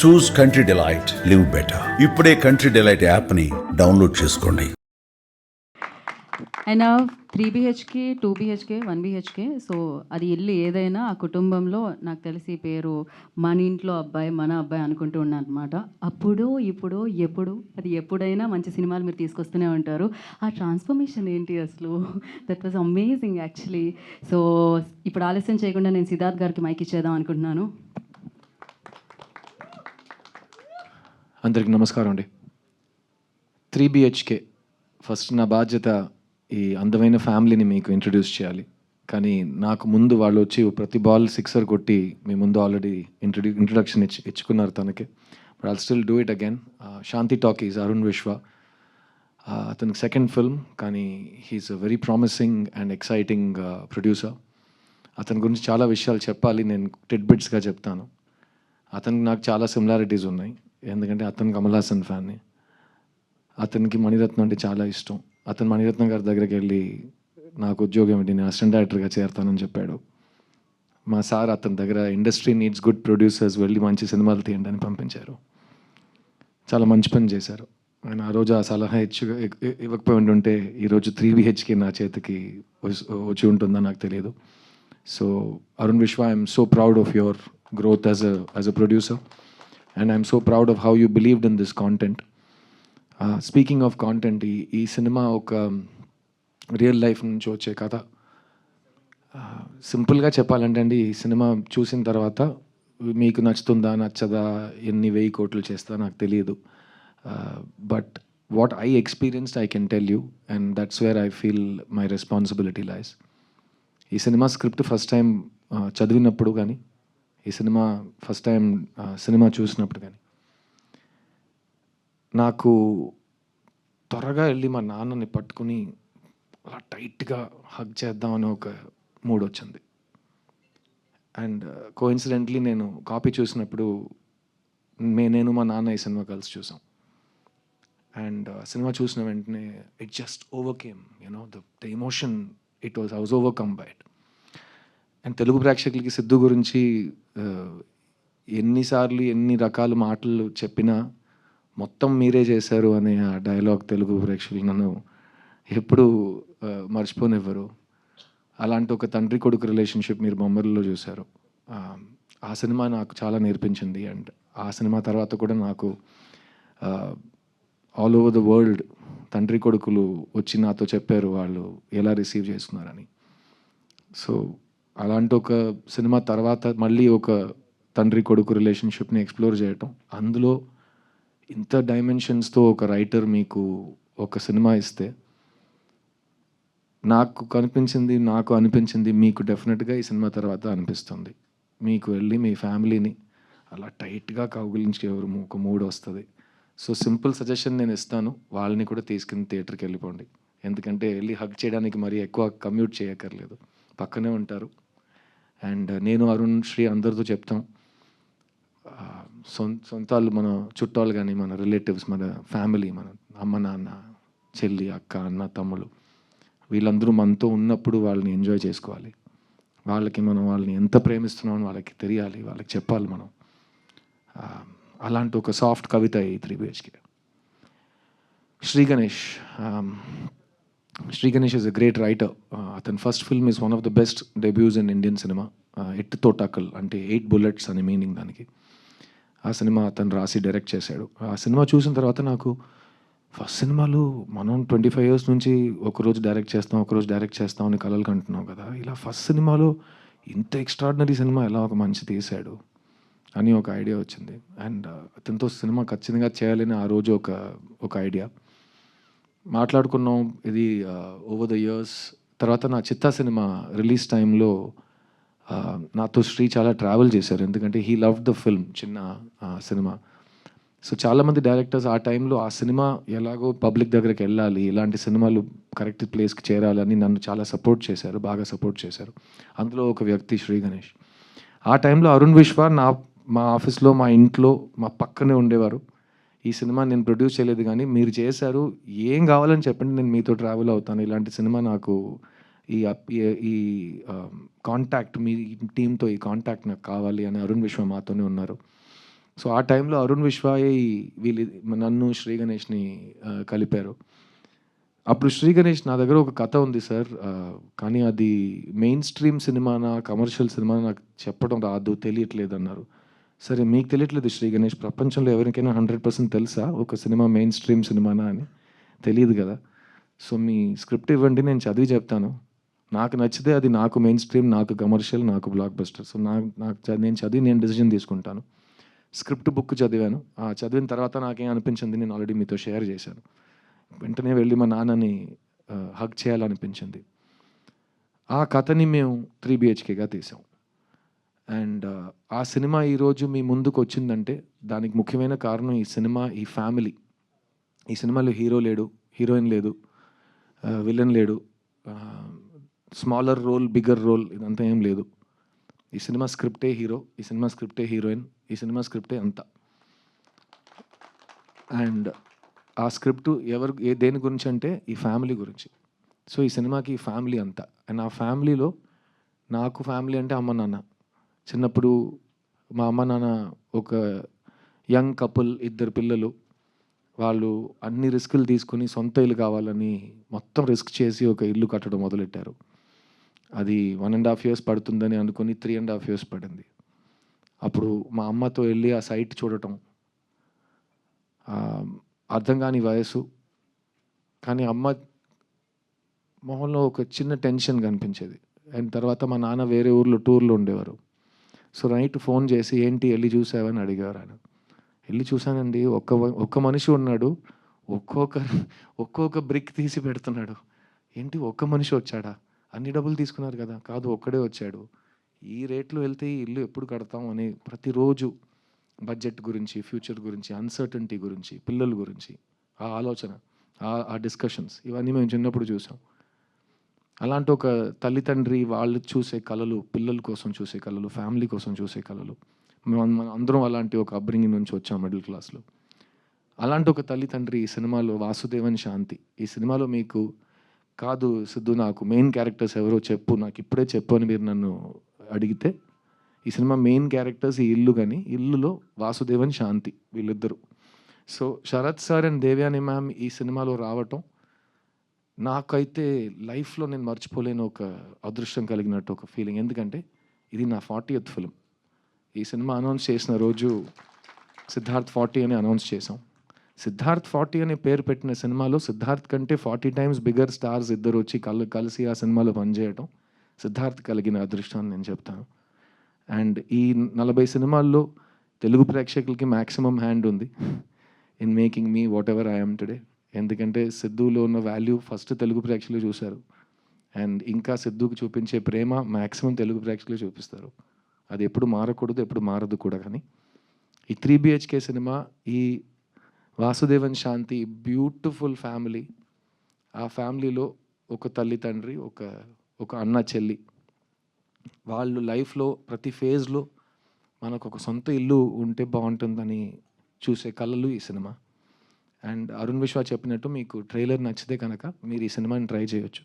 చూస్ country delight, live better. ఇప్పుడే country delight యాప్ని download చేసుకోండి. And 3 BHK, 2 BHK, 1 BHK. So అది ఇల్లు ఏదైనా ఆ కుటుంబంలో నాకు తెలిసి పేరు మన ఇంట్లో అబ్బాయి, మన అబ్బాయి అనుకుంటూ ఉన్నాను అనమాట. అప్పుడు ఇప్పుడు ఎప్పుడు అది ఎప్పుడైనా మంచి సినిమాలు మీరు తీసుకొస్తూనే ఉంటారు. ఆ ట్రాన్స్ఫర్మేషన్ ఏంటి అసలు? That was amazing actually. So ఇప్పుడు ఆలస్యం చేయకుండా నేను సిద్ధార్థ్ గారికి మైక్ ఇచ్చేద్దాం అనుకుంటున్నాను. అందరికి నమస్కారం అండి. 3 BHK ఫస్ట్ నా బాధ్యత ఈ అందమైన ఫ్యామిలీని మీకు ఇంట్రడ్యూస్ చేయాలి. కానీ నాకు ముందు వాళ్ళు వచ్చి ప్రతి బాల్ సిక్సర్ కొట్టి మీ ముందు ఆల్రెడీ ఇంట్రడక్షన్ ఇచ్చుకున్నారు తనకి. But I'll still do it again. Shanti Talkies, Arun Viswa, అతనికి సెకండ్ ఫిల్మ్, కానీ he's a very promising and exciting producer. అతని గురించి చాలా విషయాలు చెప్పాలి, నేను టిడ్బిట్స్గా చెప్తాను. అతనికి నాకు చాలా సిమిలారిటీస్ ఉన్నాయి, ఎందుకంటే అతను కమల్ హాసన్ ఫ్యాన్ని. అతనికి మణిరత్నం అంటే చాలా ఇష్టం. అతను మణిరత్నం గారి దగ్గరికి వెళ్ళి నాకు ఉద్యోగం ఏంటి, నేను అసిస్టెంట్ డైరెక్టర్గా చేరతానని చెప్పాడు. మా సార్ అతని దగ్గర ఇండస్ట్రీ నీడ్స్ గుడ్ ప్రొడ్యూసర్స్, వెళ్ళి మంచి సినిమాలు తీయండి అని పంపించారు. చాలా మంచి పని చేశారు ఆయన. ఆ రోజు ఆ సలహా ఇవ్వకపోయి ఉంటుంటే ఈరోజు 3 BHK నా చేతికి వచ్చి ఉంటుందో నాకు తెలియదు. సో అరుణ్ విశ్వ, I'm so proud of your growth as a producer, and I'm so proud of how you believed in this content. Speaking of content, ఈ సినిమా ఒక రియల్ లైఫ్ నుంచి వచ్చే కథ. సింపుల్గా చెప్పాలంటే అండి, ఈ సినిమా చూసిన తర్వాత మీకు నచ్చుతుందా నచ్చదా, ఎన్ని 1000 కోట్లు చేస్తా నాకు తెలియదు. But what I experienced I can tell you, and that's where I feel my responsibility లైస్. ఈ సినిమా స్క్రిప్ట్ ఫస్ట్ టైం చదివినప్పుడు కానీ, ఈ సినిమా ఫస్ట్ టైం సినిమా చూసినప్పుడు కానీ నాకు త్వరగా వెళ్ళి మా నాన్నని పట్టుకుని అలా టైట్గా హగ్ చేద్దామని ఒక మూడ్ వచ్చింది. అండ్ కోఇన్సిడెంట్లీ నేను కాపీ చూసినప్పుడు నేను మా నాన్న ఈ సినిమా కలిసి చూసాం. అండ్ సినిమా చూసిన వెంటనే it just overcame, you know the emotion, I was overcome by it. And Telugu ప్రేక్షకులకి సిద్ధు గురించి ఎన్నిసార్లు ఎన్ని రకాల మాటలు చెప్పినా మొత్తం మీరే చేశారు అనే ఆ డైలాగ్ తెలుగు ప్రేక్షకులు నన్ను ఎప్పుడు మర్చిపోనివ్వరు. అలాంటి ఒక తండ్రి కొడుకు రిలేషన్షిప్ మీరు బొమ్మరిలో చూశారు. ఆ సినిమా నాకు చాలా నేర్పించింది. అండ్ ఆ సినిమా తర్వాత కూడా నాకు ఆల్ ఓవర్ ద వరల్డ్ తండ్రి కొడుకులు వచ్చి నాతో చెప్పారు వాళ్ళు ఎలా రిసీవ్ చేస్తున్నారని. సో అలాంటి ఒక సినిమా తర్వాత మళ్ళీ ఒక తండ్రి కొడుకు రిలేషన్షిప్ని ఎక్స్ప్లోర్ చేయటం, అందులో ఇంత డైమెన్షన్స్తో ఒక రైటర్ మీకు ఒక సినిమా ఇస్తే నాకు అనిపించింది మీకు డెఫినెట్గా ఈ సినిమా తర్వాత అనిపిస్తుంది. మీకు వెళ్ళి మీ ఫ్యామిలీని అలా టైట్గా కౌగిలించి ఒక మూడ్ వస్తుంది. సో సింపుల్ సజెషన్ నేను ఇస్తాను, వాళ్ళని కూడా తీసుకుని థియేటర్కి వెళ్ళిపోండి. ఎందుకంటే వెళ్ళి హగ్ చేయడానికి మరీ ఎక్కువ కమ్యూట్ చేయక్కర్లేదు, పక్కనే ఉంటారు. అండ్ నేను అరుణ్ శ్రీ అందరితో చెప్తాం, సొంతాలు మన చుట్టాలు కానీ మన రిలేటివ్స్, మన ఫ్యామిలీ, మన అమ్మ నాన్న, చెల్లి, అక్క, అన్న, తమ్ముళ్ళు, వీళ్ళందరూ మనతో ఉన్నప్పుడు వాళ్ళని ఎంజాయ్ చేసుకోవాలి. వాళ్ళని ఎంత ప్రేమిస్తున్నామని వాళ్ళకి తెలియాలి, వాళ్ళకి చెప్పాలి మనం. అలాంటి ఒక సాఫ్ట్ కవిత ఈ 3 BHK. Shri Ganesh is a great writer. అతని first film is one of the best debuts in Indian cinema. 8 తోటాకల్ అంటే 8 bullets అని మీనింగ్ దానికి. ఆ సినిమా అతను రాసి డైరెక్ట్ చేశాడు. ఆ సినిమా చూసిన తర్వాత నాకు ఫస్ట్ సినిమాలు మనం 25 years నుంచి ఒకరోజు డైరెక్ట్ చేస్తాం అని కలలు కంటున్నాం కదా, ఇలా ఫస్ట్ సినిమాలో ఇంత ఎక్స్ట్రాడినరీ సినిమా ఎలా ఒక మంచి తీశాడు అని ఒక ఐడియా వచ్చింది. అండ్ అతనితో సినిమా ఖచ్చితంగా చేయాలని ఆ రోజు ఒక ఐడియా మాట్లాడుకున్నాం. ఇది ఓవర్ ద ఇయర్స్ తర్వాత నా చిత్తా సినిమా రిలీజ్ టైంలో నాతో శ్రీ చాలా ట్రావెల్ చేశారు, ఎందుకంటే హీ లవ్ ద ఫిల్మ్, చిన్న సినిమా. సో చాలామంది డైరెక్టర్స్ ఆ టైంలో ఆ సినిమా ఎలాగో పబ్లిక్ దగ్గరికి వెళ్ళాలి, ఇలాంటి సినిమాలు కరెక్ట్ ప్లేస్కి చేరాలని నన్ను చాలా బాగా సపోర్ట్ చేశారు. అందులో ఒక వ్యక్తి శ్రీ గణేష్. ఆ టైంలో అరుణ్ విశ్వ మా ఆఫీస్లో, మా ఇంట్లో, మా పక్కనే ఉండేవారు. ఈ సినిమా నేను ప్రొడ్యూస్ చేయలేదు కానీ మీరు చేశారు, ఏం కావాలని చెప్పండి, నేను మీతో ట్రావెల్ అవుతాను, ఇలాంటి సినిమా నాకు ఈ కాంటాక్ట్, మీ టీంతో ఈ కాంటాక్ట్ నాకు కావాలి అని అరుణ్ విశ్వ మాతోనే ఉన్నారు. సో ఆ టైంలో అరుణ్ విశ్వాయ్ వీళ్ళు నన్ను శ్రీ గణేష్ని కలిపారు. అప్పుడు శ్రీ గణేష్ నా దగ్గర ఒక కథ ఉంది సార్, కానీ అది మెయిన్ స్ట్రీమ్ సినిమానా కమర్షియల్ సినిమా నాకు చెప్పడం రాదు, తెలియట్లేదు అన్నారు. సరే మీకు తెలియట్లేదు శ్రీ గణేష్, ప్రపంచంలో ఎవరికైనా 100% తెలుసా ఒక సినిమా మెయిన్ స్ట్రీమ్ సినిమానా అని? తెలియదు కదా. సో మీ స్క్రిప్ట్ ఇవ్వండి, నేను చదివి చెప్తాను. నాకు నచ్చితే అది నాకు మెయిన్ స్ట్రీమ్, నాకు కమర్షియల్, నాకు బ్లాక్ బస్టర్. సో నేను చదివి నేను డెసిజన్ తీసుకుంటాను. స్క్రిప్ట్ బుక్ చదివాను. చదివిన తర్వాత నాకేం అనిపించింది నేను ఆల్రెడీ మీతో షేర్ చేశాను. వెంటనే వెళ్ళి మా నాన్నని హగ్ చేయాలనిపించింది. ఆ కథని మేము 3 BHKగా తీసాం. అండ్ ఆ సినిమా ఈరోజు మీ ముందుకు వచ్చిందంటే దానికి ముఖ్యమైన కారణం ఈ సినిమా, ఈ ఫ్యామిలీ. ఈ సినిమాలో హీరో లేడు, హీరోయిన్ లేదు, విలన్ లేడు, స్మాలర్ రోల్, బిగ్గర్ రోల్ ఇదంతా ఏం లేదు. ఈ సినిమా స్క్రిప్టే హీరో, ఈ సినిమా స్క్రిప్టే హీరోయిన్, ఈ సినిమా స్క్రిప్టే అంతా. అండ్ ఆ స్క్రిప్ట్ దేని గురించి అంటే ఈ ఫ్యామిలీ గురించి. సో ఈ సినిమాకి ఈ ఫ్యామిలీ అంతా. అండ్ ఆ ఫ్యామిలీలో నాకు ఫ్యామిలీ అంటే అమ్మ నాన్న. చిన్నప్పుడు మా అమ్మ నాన్న ఒక యంగ్ కపుల్, 2 పిల్లలు. వాళ్ళు అన్ని రిస్కులు తీసుకుని సొంత ఇల్లు కావాలని మొత్తం రిస్క్ చేసి ఒక ఇల్లు కట్టడం మొదలెట్టారు. అది 1.5 years పడుతుందని అనుకుని 3.5 years పడింది. అప్పుడు మా అమ్మతో వెళ్ళి ఆ సైట్ చూడటం, అర్థం కాని వయసు, కానీ అమ్మ మొహంలో ఒక చిన్న టెన్షన్ కనిపించేది. అండ్ తర్వాత మా నాన్న వేరే ఊర్లో టూర్లో ఉండేవారు. సో నైట్ ఫోన్ చేసి ఏంటి వెళ్ళి చూసావని అడిగారు ఆయన. వెళ్ళి చూశానండి, ఒక్క మనిషి ఉన్నాడు, ఒక్కొక్క బ్రిక్ తీసి పెడుతున్నాడు. ఏంటి ఒక్క మనిషి వచ్చాడా? అన్ని డబ్బులు తీసుకున్నారు కదా. కాదు, ఒక్కడే వచ్చాడు. ఈ రేట్లో వెళ్తే ఈ ఇల్లు ఎప్పుడు కడతాం అని ప్రతిరోజు బడ్జెట్ గురించి, ఫ్యూచర్ గురించి, అన్సర్టనిటీ గురించి, పిల్లల గురించి ఆ ఆలోచన, ఆ డిస్కషన్స్ ఇవన్నీ మేము చిన్నప్పుడు చూసాం. అలాంటి ఒక తల్లిదండ్రి వాళ్ళు చూసే కళలు, పిల్లల కోసం చూసే కళలు, ఫ్యామిలీ కోసం చూసే కళలు, మనం అందరం అలాంటి ఒక అప్బ్రింగింగ్ నుంచి వచ్చాం మిడిల్ క్లాస్లో. అలాంటి ఒక తల్లిదండ్రి ఈ సినిమాలో వాసుదేవన్ శాంతి. ఈ సినిమాలో మీకు కాదు సిద్ధు, నాకు మెయిన్ క్యారెక్టర్స్ ఎవరో చెప్పు, నాకు ఇప్పుడే చెప్పు అని మీరు నన్ను అడిగితే, ఈ సినిమా మెయిన్ క్యారెక్టర్స్ ఈ ఇల్లు, కానీ ఇల్లులో వాసుదేవన్ శాంతి వీళ్ళిద్దరు. So Sarath sir and Devyani ma'am ఈ సినిమాలో రావటం నాకైతే లైఫ్లో నేను మర్చిపోలేని ఒక అదృష్టం కలిగినట్టు ఒక ఫీలింగ్. ఎందుకంటే ఇది నా 40th ఫిలిం. ఈ సినిమా అనౌన్స్ చేసిన రోజు సిద్ధార్థ్ 40 అని అనౌన్స్ చేసాం. సిద్ధార్థ్ 40 అనే పేరు పెట్టిన సినిమాలో సిద్ధార్థ్ కంటే 40 times బిగ్గర్ స్టార్స్ ఇద్దరు వచ్చి కలిసి ఆ సినిమాలో పనిచేయటం సిద్ధార్థ్ కలిగిన అదృష్టం అని నేను చెప్తాను. అండ్ ఈ 40 సినిమాల్లో తెలుగు ప్రేక్షకులకి మ్యాక్సిమం హ్యాండ్ ఉంది in making me what ever I'm today. ఎందుకంటే సిద్ధులో ఉన్న వాల్యూ ఫస్ట్ తెలుగు ప్రేక్షకులు చూశారు. అండ్ ఇంకా సిద్ధుకి చూపించే ప్రేమ మ్యాక్సిమం తెలుగు ప్రేక్షకులు చూపిస్తారు. అది ఎప్పుడు మారకూడదు, ఎప్పుడు మారదు కూడా. కానీ ఈ 3 BHK సినిమా, ఈ వాసుదేవన్ శాంతి బ్యూటిఫుల్ ఫ్యామిలీ, ఆ ఫ్యామిలీలో ఒక తల్లి తండ్రి, ఒక అన్న చెల్లి, వాళ్ళు లైఫ్లో ప్రతి ఫేజ్లో మనకు ఒక సొంత ఇల్లు ఉంటే బాగుంటుందని చూసే కళలు ఈ సినిమా. అండ్ అరుణ్ విశ్వా చెప్పినట్టు మీకు ట్రైలర్ నచ్చితే కనుక మీరు ఈ సినిమాని ట్రై చేయొచ్చు.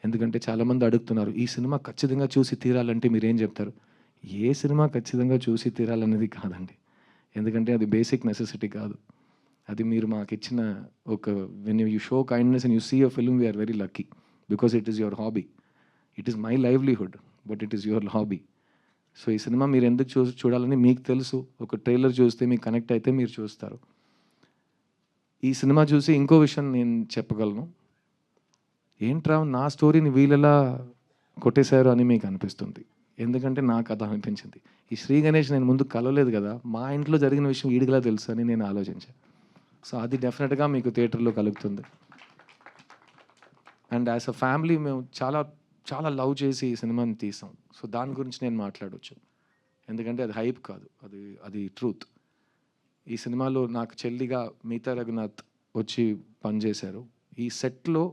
ఎందుకంటే చాలామంది అడుగుతున్నారు ఈ సినిమా ఖచ్చితంగా చూసి తీరాలంటే మీరేం చెప్తారు? ఏ సినిమా ఖచ్చితంగా చూసి తీరాలనేది కాదండి. ఎందుకంటే అది బేసిక్ నెసెసిటీ కాదు. అది మీరు మాకు ఇచ్చిన ఒక when you show kindness and you see a film, we're very lucky because it is your hobby. It is my livelihood but it is your hobby. So ఈ సినిమా మీరు ఎందుకు చూడాలని మీకు తెలుసు. ఒక ట్రైలర్ చూస్తే మీకు కనెక్ట్ అయితే మీరు చూస్తారు. ఈ సినిమా చూసి ఇంకో విషయం నేను చెప్పగలను, ఏంట్రా నా స్టోరీని వీళ్ళెలా కొట్టేశారు అని మీకు అనిపిస్తుంది. ఎందుకంటే నాకు అది అనిపించింది. ఈ శ్రీ గణేష్ నేను ముందు కలవలేదు కదా, మా ఇంట్లో జరిగిన విషయం వీడికిలా తెలుసు అని నేను ఆలోచించాను. సో అది డెఫినెట్గా మీకు థియేటర్లో కలుగుతుంది. అండ్ యాజ్ అ ఫ్యామిలీ మేము చాలా చాలా లవ్ చేసి ఈ సినిమాని తీసాం. సో దాని గురించి నేను మాట్లాడవచ్చు. ఎందుకంటే అది హైప్ కాదు, అది ట్రూత్. ఈ సినిమాలో నాకు చెల్లిగా మీతా రఘునాథ్ వచ్చి పనిచేశారు. ఈ సెట్లో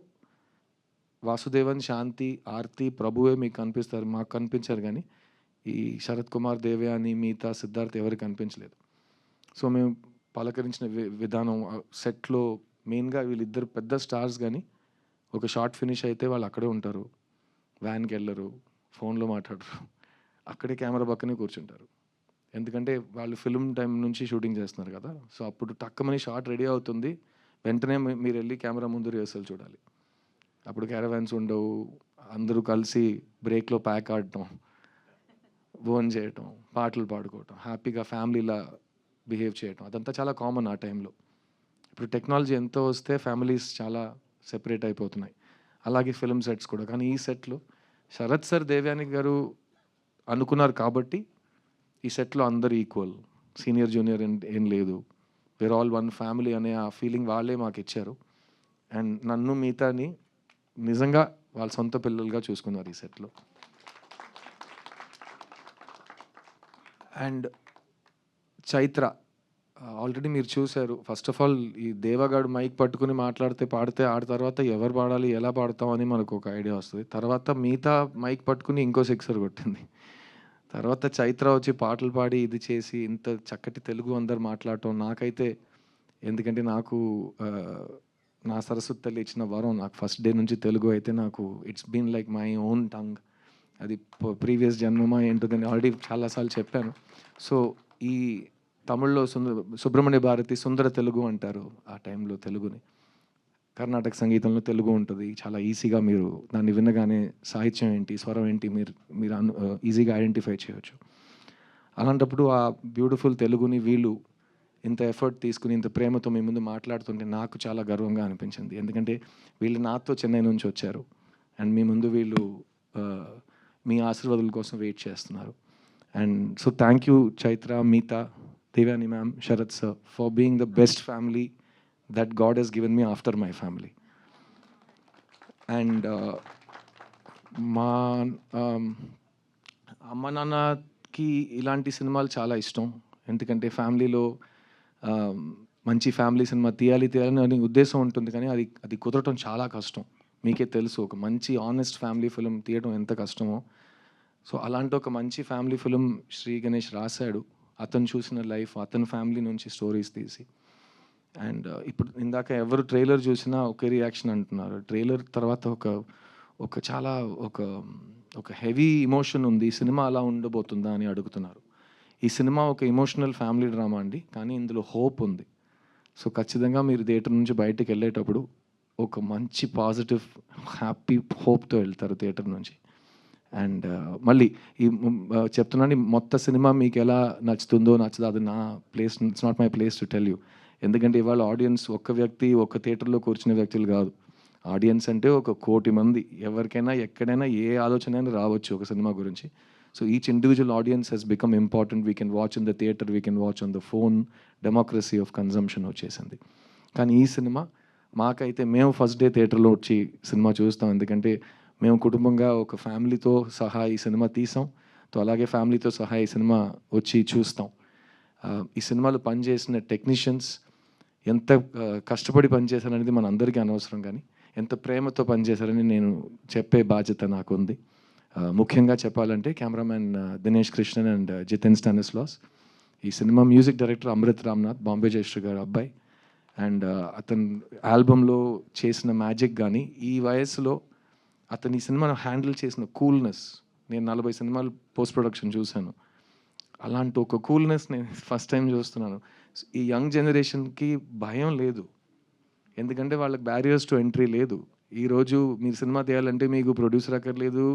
వాసుదేవన్ శాంతి, ఆర్తి, ప్రభువే మీకు కనిపిస్తారు, మాకు కనిపించారు. కానీ ఈ శరత్ కుమార్, దేవ్యాని, మీతా, సిద్ధార్థ్ ఎవరికి కనిపించలేదు. సో మేము పలకరించిన విధానం సెట్లో మెయిన్గా వీళ్ళిద్దరు పెద్ద స్టార్స్. కానీ ఒక షార్ట్ ఫినిష్ అయితే వాళ్ళు అక్కడే ఉంటారు, వ్యాన్కి వెళ్ళరు, ఫోన్లో మాట్లాడరు, అక్కడే కెమెరా పక్కనే కూర్చుంటారు. ఎందుకంటే వాళ్ళు ఫిల్మ్ టైం నుంచి షూటింగ్ చేస్తున్నారు కదా. సో అప్పుడు టక్కమని షాట్ రెడీ అవుతుంది, వెంటనే మీరు వెళ్ళి కెమెరా ముందు రిహర్సల్ చూడాలి. అప్పుడు క్యారవాన్స్ ఉండవు, అందరూ కలిసి బ్రేక్లో ప్యాక్ ఆడటం, భోజనం చేయటం, పాటలు పాడుకోవటం, హ్యాపీగా ఫ్యామిలీలా బిహేవ్ చేయటం, అదంతా చాలా కామన్ ఆ టైంలో. ఇప్పుడు టెక్నాలజీ ఎంతో వస్తే ఫ్యామిలీస్ చాలా సెపరేట్ అయిపోతున్నాయి, అలాగే ఫిల్మ్ సెట్స్ కూడా. కానీ ఈ సెట్లో శరత్ సార్, దేవ్యాని గారు అనుకున్నారు కాబట్టి ఈ సెట్లో అందరు ఈక్వల్, సీనియర్ జూనియర్ ఏం లేదు, వేర్ ఆల్ వన్ ఫ్యామిలీ అనే ఆ ఫీలింగ్ వాళ్ళే మాకు ఇచ్చారు. అండ్ నన్ను మిగతాని నిజంగా వాళ్ళ సొంత పిల్లలుగా చూసుకున్నారు ఈ సెట్లో. అండ్ చైత్ర ఆల్రెడీ మీరు చూశారు. ఫస్ట్ ఆఫ్ ఆల్ ఈ దేవగాడు మైక్ పట్టుకుని మాట్లాడితే పాడితే ఆడ తర్వాత ఎవరు పాడాలి, ఎలా పాడతాం అని మనకు ఒక ఐడియా వస్తుంది. తర్వాత మిగతా మైక్ పట్టుకుని ఇంకో సిక్సర్ కొట్టింది. తర్వాత చైత్ర వచ్చి పాటలు పాడి ఇది చేసి ఇంత చక్కటి తెలుగు అందరు మాట్లాడటం నాకైతే, ఎందుకంటే నాకు నా సరస్వతి తల్లి ఇచ్చిన వరం. నాకు ఫస్ట్ డే నుంచి తెలుగు అయితే నాకు it's been like my own tongue. అది ప్రీవియస్ జన్మమా ఏంటో నేను ఆల్రెడీ చాలాసార్లు చెప్పాను. సో ఈ తమిళ్లో సుబ్రహ్మణ్య భారతి సుందర తెలుగు అంటారు ఆ టైంలో తెలుగుని. కర్ణాటక సంగీతంలో తెలుగు ఉంటుంది, చాలా ఈజీగా మీరు దాన్ని వినగానే సాహిత్యం ఏంటి, స్వరం ఏంటి మీరు ఈజీగా ఐడెంటిఫై చేయవచ్చు. అలాంటప్పుడు ఆ బ్యూటిఫుల్ తెలుగుని వీళ్ళు ఇంత ఎఫర్ట్ తీసుకుని ఇంత ప్రేమతో మీ ముందు మాట్లాడుతుంటే నాకు చాలా గర్వంగా అనిపించింది. ఎందుకంటే వీళ్ళు నాతో చెన్నై నుంచి వచ్చారు అండ్ మీ ముందు వీళ్ళు మీ ఆశీర్వాదాల కోసం వెయిట్ చేస్తున్నారు. And so thank you Chaitra, Meetha, Devyani ma'am, Sarath sir for being the best family that God has given me after my family. And మా అమ్మ నాన్నకి ఇలాంటి సినిమాలు చాలా ఇష్టం. ఎందుకంటే ఫ్యామిలీలో మంచి ఫ్యామిలీ సినిమా తీయాలి అని ఉద్దేశం ఉంటుంది, కానీ అది కుదరటం చాలా కష్టం. మీకే తెలుసు ఒక మంచి ఆనెస్ట్ ఫ్యామిలీ ఫిలిం తీయడం ఎంత కష్టమో. సో అలాంటి ఒక మంచి ఫ్యామిలీ ఫిలిం శ్రీ గణేష్ రాశాడు. అతను చూసిన లైఫ్, అతని ఫ్యామిలీ నుంచి స్టోరీస్ తీసి. అండ్ ఇప్పుడు ఇందాక ఎవరు ట్రైలర్ చూసినా ఒకే రియాక్షన్ అంటున్నారు. ట్రైలర్ తర్వాత ఒక చాలా ఒక హెవీ ఇమోషన్ ఉంది, ఈ సినిమా అలా ఉండబోతుందా అని అడుగుతున్నారు. ఈ సినిమా ఒక ఎమోషనల్ ఫ్యామిలీ డ్రామా అండి, కానీ ఇందులో హోప్ ఉంది. సో ఖచ్చితంగా మీరు థియేటర్ నుంచి బయటకు వెళ్ళేటప్పుడు ఒక మంచి పాజిటివ్ హ్యాపీ హోప్తో వెళ్తారు థియేటర్ నుంచి. అండ్ మళ్ళీ ఈ చెప్తున్నాను, మొత్తం సినిమా మీకు ఎలా నచ్చుతుందో నచ్చదో అది నా place, it's not my place to tell you. ఎందుకంటే ఇవాళ ఆడియన్స్ ఒక్క వ్యక్తి ఒక్క థియేటర్లో కూర్చునే వ్యక్తులు కాదు. ఆడియన్స్ అంటే 1 కోటి మంది, ఎవరికైనా ఎక్కడైనా ఏ ఆలోచన అయినా రావచ్చు ఒక సినిమా గురించి. So each individual audience Hess become important. We can watch in the theatre, we can watch on the phone. Democracy of consumption వచ్చేసింది. కానీ ఈ సినిమా మాకైతే మేము ఫస్ట్ డే థియేటర్లో వచ్చి సినిమా చూస్తాం. ఎందుకంటే మేము కుటుంబంగా ఒక ఫ్యామిలీతో సహా ఈ సినిమా తీసాం. సో అలాగే ఫ్యామిలీతో సహా ఈ సినిమా వచ్చి చూస్తాం. ఈ సినిమాలో పనిచేసిన టెక్నీషియన్స్ ఎంత కష్టపడి పనిచేశారనేది మన అందరికీ అనవసరం, కానీ ఎంత ప్రేమతో పనిచేశారని నేను చెప్పే బాధ్యత నాకు ఉంది. ముఖ్యంగా చెప్పాలంటే కెమెరామ్యాన్ దినేష్ కృష్ణన్ అండ్ జితెన్ స్టానిస్లాస్. ఈ cinema music director Amrit Ramnath, Bombay Jayashri garu అబ్బాయి. అండ్ అతను ఆల్బంలో చేసిన మ్యాజిక్ కానీ ఈ వయసులో అతను ఈ సినిమాను హ్యాండిల్ చేసిన కూల్నెస్, నేను 40 సినిమాలు పోస్ట్ ప్రొడక్షన్ చూశాను, అలాంటి ఒక కూల్నెస్ నేను ఫస్ట్ టైం చూస్తున్నాను. ఈ యంగ్ జనరేషన్కి భయం లేదు, ఎందుకంటే వాళ్ళకి బ్యారియర్స్ టు ఎంట్రీ లేదు. ఈరోజు మీరు సినిమా తీయాలంటే మీకు ప్రొడ్యూసర్ అక్కర్లేదు,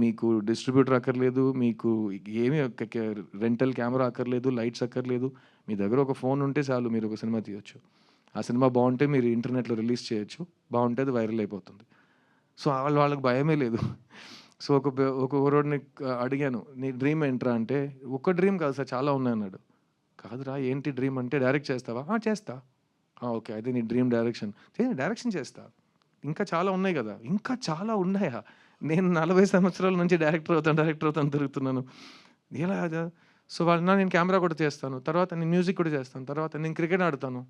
మీకు డిస్ట్రిబ్యూటర్ అక్కర్లేదు, మీకు ఏమీ రెంటల్ కెమెరా అక్కర్లేదు, లైట్స్ అక్కర్లేదు. మీ దగ్గర ఒక ఫోన్ ఉంటే చాలు, మీరు ఒక సినిమా తీయొచ్చు. ఆ సినిమా బాగుంటే మీరు ఇంటర్నెట్లో రిలీజ్ చేయొచ్చు, బాగుంటే అది వైరల్ అయిపోతుంది. సో వాళ్ళకి భయమే లేదు. సో ఒక రోడ్ని అడిగాను, నీ డ్రీమ్ ఏంట్రా అంటే, ఒక్క డ్రీమ్ కాదు సార్ చాలా ఉన్నాయన్నాడు. కాదురా ఏంటి డ్రీమ్ అంటే, డైరెక్ట్ చేస్తావా? చేస్తా. ఓకే, అయితే నీ డ్రీమ్ డైరెక్షన్ చేస్తా. ఇంకా చాలా ఉన్నాయి కదా. ఇంకా చాలా ఉన్నాయా? నేను 40 సంవత్సరాల నుంచి డైరెక్టర్ అవుతాను తిరుగుతున్నాను. ఎలా? సో నేను కెమెరా కూడా చేస్తాను, తర్వాత నేను మ్యూజిక్ కూడా చేస్తాను, తర్వాత నేను క్రికెట్ ఆడతాను,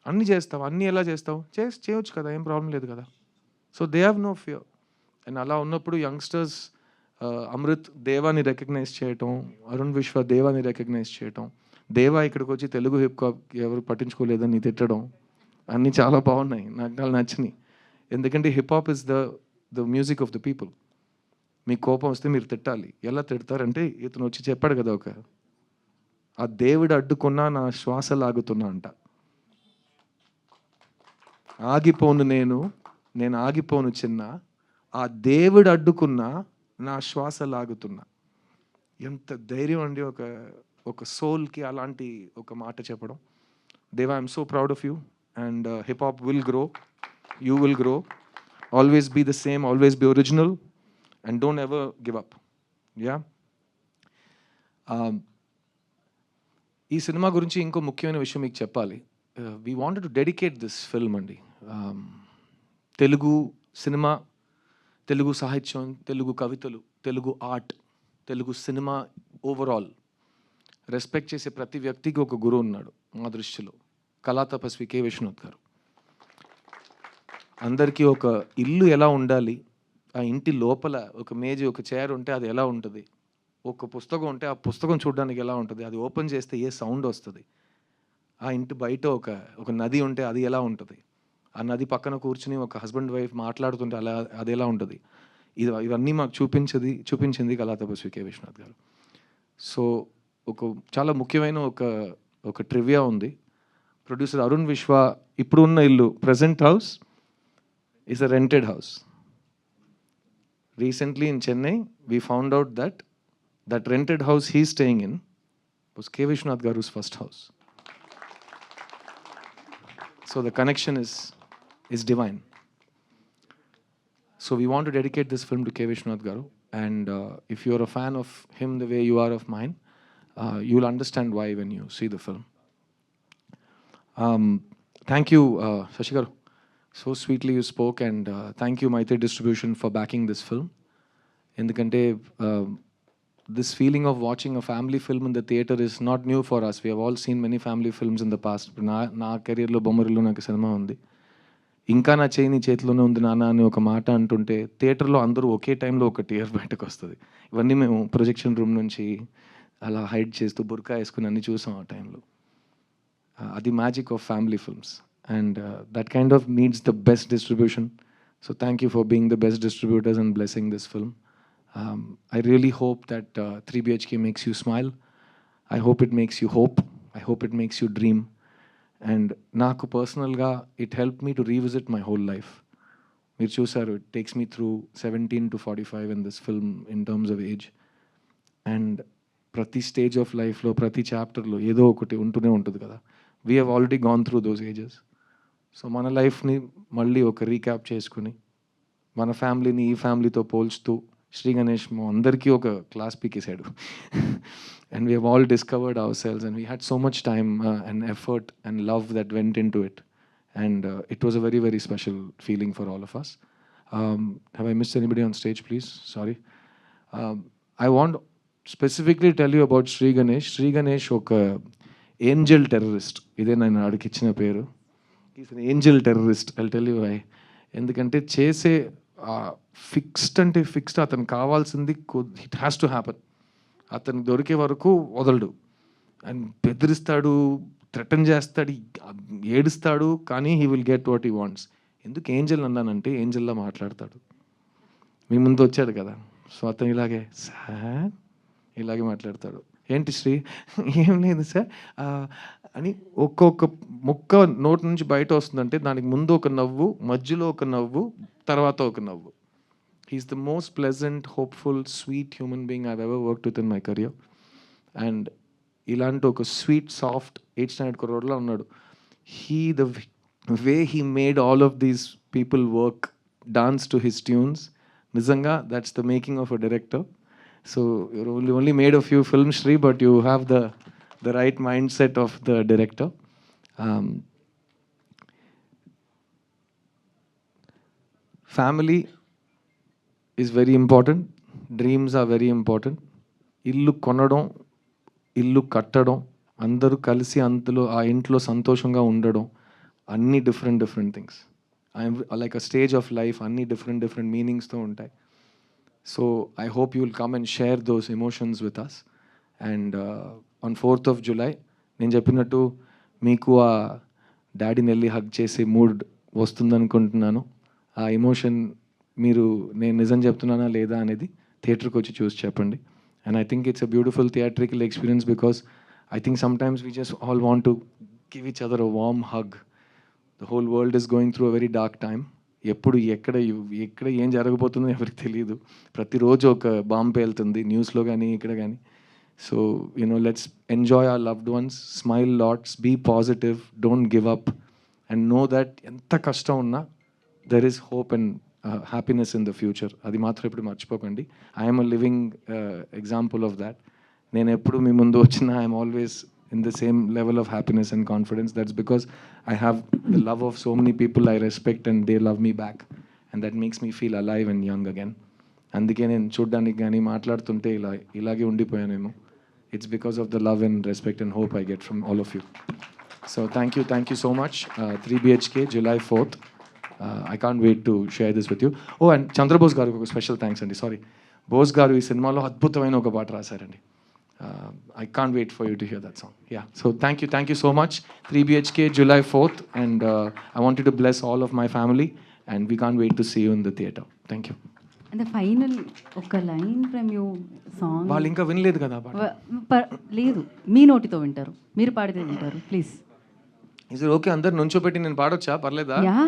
అన్నీ చేస్తావు. అన్నీ ఎలా చేస్తావు? చేయొచ్చు కదా, ఏం ప్రాబ్లం లేదు కదా. So they have no fear. And అలా ఉన్నప్పుడు యంగ్స్టర్స్ అమృత్ దేవాని రికగ్నైజ్ చేయటం, అరుణ్ విశ్వ దేవాని రికగ్నైజ్ చేయటం, దేవా ఇక్కడికి వచ్చి తెలుగు హిప్ హాప్ ఎవరు పట్టించుకోలేదని తిట్టడం, అన్నీ చాలా బాగున్నాయి, నాకు నచ్చినాయి. ఎందుకంటే hip hop is the music of the people. మీకు కోపం వస్తే మీరు తిట్టాలి. ఎలా తిడతారంటే, ఇతను వచ్చి చెప్పాడు కదా, ఒక ఆ దేవుడు అడ్డుకున్నా నా శ్వాస లాగుతున్నా అంట. ఆగిపోను నేను ఆగిపోను చిన్న, ఆ దేవుడు అడ్డుకున్నా నా శ్వాస లాగుతున్నా. ఎంత ధైర్యం అండి ఒక సోల్కి అలాంటి ఒక మాట చెప్పడం. Deva, I'm so proud of you and hip hop will grow, you will grow, always be the same, always be original and don't ever give up. Yeah, ఈ సినిమా గురించి ఇంకో ముఖ్యమైన విషయం మీకు చెప్పాలి. We wanted to dedicate this film అండి. Telugu cinema, Telugu సాహిత్యం, తెలుగు కవితలు, Telugu art, Telugu cinema overall respect చేసే ప్రతి వ్యక్తికి ఒక గురువు ఉన్నాడు మా దృష్టిలో. కళా తపస్వి కె విశ్వనాథ్ గారు. అందరికీ ఒక ఇల్లు ఎలా ఉండాలి, ఆ ఇంటి లోపల ఒక మేజీ, ఒక చైర్ ఉంటే అది ఎలా ఉంటుంది, ఒక పుస్తకం ఉంటే ఆ పుస్తకం చూడడానికి ఎలా ఉంటుంది, అది ఓపెన్ చేస్తే ఏ సౌండ్ వస్తుంది, ఆ ఇంటి బయట ఒక నది ఉంటే అది ఎలా ఉంటుంది, ఆ నది పక్కన కూర్చుని ఒక హస్బెండ్ వైఫ్ మాట్లాడుతుంటే అది ఎలా ఉంటుంది, ఇవన్నీ మాకు చూపించింది కళా తపస్వి కె విశ్వనాథ్ గారు. సో చాలా ముఖ్యమైన ఒక ట్రివియా ఉంది. ప్రొడ్యూసర్ అరుణ్ విశ్వ ఇప్పుడు ఉన్న ఇల్లు, present house is a rented house. Recently in Chennai we found out that rented house he's staying in was K. Vishwanath Garu's first house. So the connection is divine. So we want to dedicate this film to K. Vishwanath Garu, and if you're a fan of him the way you are of mine, you'll understand why when you see the film. Thank you, Shashi Garu. So sweetly you spoke, and thank you Maitri Distribution for backing this film. Endukante this feeling of watching a family film in the theater is not new for us. We have all seen many family films in the past. నా కెరీర్లో బొమ్మరిలో నాకు cinema ఉంది. ఇంకా నా చేయి నీ చేతిలోనే ఉంది నాన్న అని ఒక మాట అంటుంటే థియేటర్లో అందరూ ఒకే టైంలో ఒక టియర్ బయటకు వస్తుంది. ఇవన్నీ మేము ప్రొజెక్షన్ రూమ్ నుంచి అలా హైడ్ చేస్తూ బుర్కా వేసుకుని అన్నీ చూసాం ఆ టైంలో. అది magic of family films, and that kind of needs the best distribution. So thank you for being the best distributors and blessing this film. I really hope that 3BHK makes you smile. I hope it makes you hope. I hope it makes you dream. And నాకు పర్సనల్గా it helped me to revisit my whole life. మీరు చూసారు, it takes me through 17 to 45 in this film in terms of age. And ప్రతి stage of లైఫ్లో, ప్రతి చాప్టర్లో ఏదో ఒకటి ఉంటూనే ఉంటుంది కదా. We have already gone through those ages. So మన లైఫ్ని మళ్ళీ ఒక రీక్యాప్ చేసుకుని మన ఫ్యామిలీని ఈ ఫ్యామిలీతో పోల్చుతూ శ్రీ గణేష్ మా అందరికీ ఒక క్లాస్ పీకేసాడు. And we have all discovered our selves and we had so much time and effort and love that went into it. And it was a very very special feeling for all of us. Have I missed anybody on stage? Please, sorry. I want specifically tell you about Shri Ganesh. Shri Ganesh ఒక angel terrorist. ఇదే నేను అడిగిచ్చిన పేరు. Is an angel terrorist. I'll tell you why. ఎందుకంటే చేసే fixed అతను కావాల్సింది it has to happen. అతనికి దొరికే వరకు వదలడు. అండ్ బెదిరిస్తాడు, థ్రెటన్ చేస్తాడు, ఏడుస్తాడు, కానీ he will get what he wants. ఎందుకు ఏంజల్ అన్నానంటే ఏంజల్లా మాట్లాడతాడు. మీ ముందు వచ్చాడు కదా, సో అతను ఇలాగే మాట్లాడతాడు. ఏంటి శ్రీ? ఏం లేదు సార్ అని ఒక్కొక్క ముక్క నోటి నుంచి బయట వస్తుందంటే దానికి ముందు ఒక నవ్వు, మధ్యలో ఒక నవ్వు, తర్వాత ఒక నవ్వు. He's the most pleasant, hopeful, sweet human being I ever worked with in my career. And ఇలాంటి ఒక స్వీట్, సాఫ్ట్ 8th స్టాండర్డ్ కుర్రోడ్లా ఉన్నాడు. The way he made all of these people work, dance to his tunes, నిజంగా that's the making of a director. So you're only made a few films, Shri, but you have the right mindset of the director. Family is very important. Dreams are very important. ఇల్లు కొనడం, ఇల్లు కట్టడం, అందరూ కలిసి అందులో ఆ ఇంట్లో సంతోషంగా ఉండడం, అన్ని different things. I'm like a stage of life, అన్ని డిఫరెంట్ మీనింగ్స్తో ఉంటాయి. So I hope you will come and share those emotions with us. And on 4th of July, నేను చెప్పినట్టు మీకు ఆ డాడీని వెళ్ళి హగ్ చేసే మూడ్ వస్తుందనుకుంటున్నాను. ఆ ఎమోషన్ మీరు నేను నిజం చెప్తున్నానా లేదా అనేది థియేటర్కి వచ్చి చూసి చెప్పండి. And I think it's a beautiful theatrical experience because I think sometimes we just all want to give each other a warm hug. The whole world is going through a very dark time. ఎప్పుడు ఎక్కడ ఏం జరగబోతుందో ఎవరికి తెలియదు. ప్రతిరోజు ఒక bomb పేలుతుంది న్యూస్లో కానీ ఇక్కడ కానీ. So let's enjoy our loved ones, smile lots, be positive, don't give up and know that ఎంత కష్టం ఉన్నా there is hope and happiness in the future. అది మాత్రం ఇప్పుడు మర్చిపోకండి. I'm a living example of that. నేను ఎప్పుడు మీ ముందు వచ్చినా I'm always in the same level of happiness and confidence. That's because I have the love of so many people I respect and they love me back, and that makes me feel alive and young again. అందుకే నేను చూడ్డానికి కానీ మాట్లాడుతుంటే ఇలాగే ఉండిపోయానేమో. It's because of the love and respect and hope I get from all of you. So thank you so much. 3BHK July 4th. I can't wait to share this with you. Oh, and Chandrabose గారికి ఒక special thanks అండి. Sorry, Bose గారు ఈ సినిమాలో అద్భుతమైన ఒక పాట రాశారండి. I can't wait for you to hear that song. Yeah, so thank you so much. 3BHK July 4th, and I wanted to bless all of my family, and we can't wait to see you in the theatre. Thank you. And the final ఒక line from you song వాళ్ళు ఇంకా వినలేదు కదా పాట. లేదు, మీ నోటితో వింటారు, మీరు పాడితే వింటారు. ప్లీజ్. Is it okay? అందరు నుంచోబెట్టి నేను పాడొచ్చా? పర్లేదా? Yeah,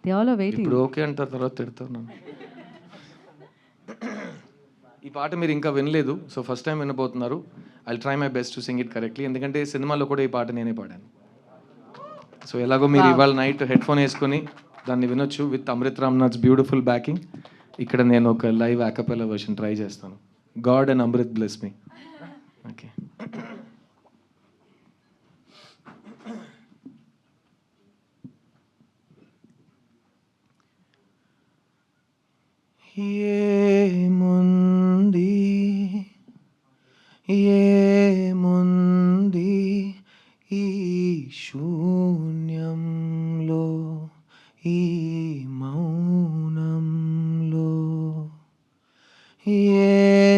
they all are waiting. ఇప్పుడు ఓకే అంటారు, తర్వాత తిడతాను. ఈ పాట మీరు ఇంకా వినలేదు, సో ఫస్ట్ టైం వినబోతున్నారు. I try my best to sing it correctly, ఎందుకంటే సినిమాలో కూడా ఈ పాట నేనే పాడాను. సో ఎలాగో మీరు ఇవాళ నైట్ హెడ్ ఫోన్ వేసుకొని దాన్ని వినొచ్చు with Amrit Ramnath's beautiful backing. ఇక్కడ నేను ఒక లైవ్ యాకపెలా వర్షన్ ట్రై చేస్తాను. God and Amrit bless me. Okay. ఏముంది ఈ శూన్యంలో, ఈ మౌనంలో,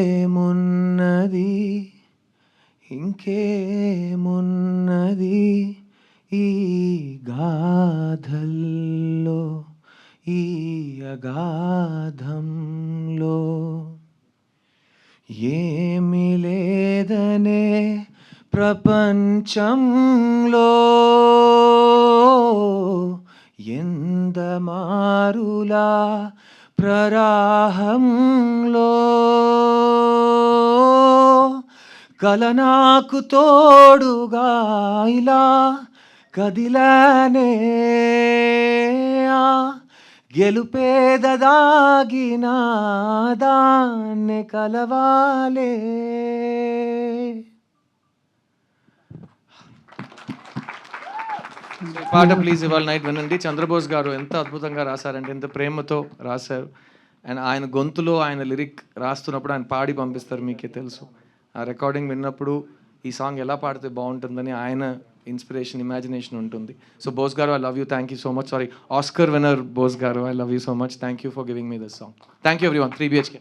ఏమున్నది ఇంకేమున్నది ఈ గాథల్లో, ఈ అగాధంలో. ఏమి లేదనే ప్రపంచంలో ఎందమారులా ప్రరాహంలో కల నాకు తోడుగా ఇలా కదిలానే గెలుపేదదాగిన దాన్ని కలవాలే. పాట ప్లీజ్ ఇవాళ నైట్ వినండి. చంద్రబోస్ గారు ఎంత అద్భుతంగా రాశారంటే, ఎంత ప్రేమతో రాశారు. అండ్ ఆయన గొంతులో ఆయన లిరిక్ రాస్తున్నప్పుడు ఆయన పాడి పంపిస్తారు, మీకే తెలుసు. ఆ రికార్డింగ్ విన్నప్పుడు ఈ సాంగ్ ఎలా పాడితే బాగుంటుందని ఆయన ఇన్స్పిరేషన్, ఇమాజినేషన్ ఉంటుంది. So Bose garu, I love you, thank you so much. Sorry, Oscar winner Bose garu, I love you so much. Thank you for giving me this song. Thank you everyone. 3BHK.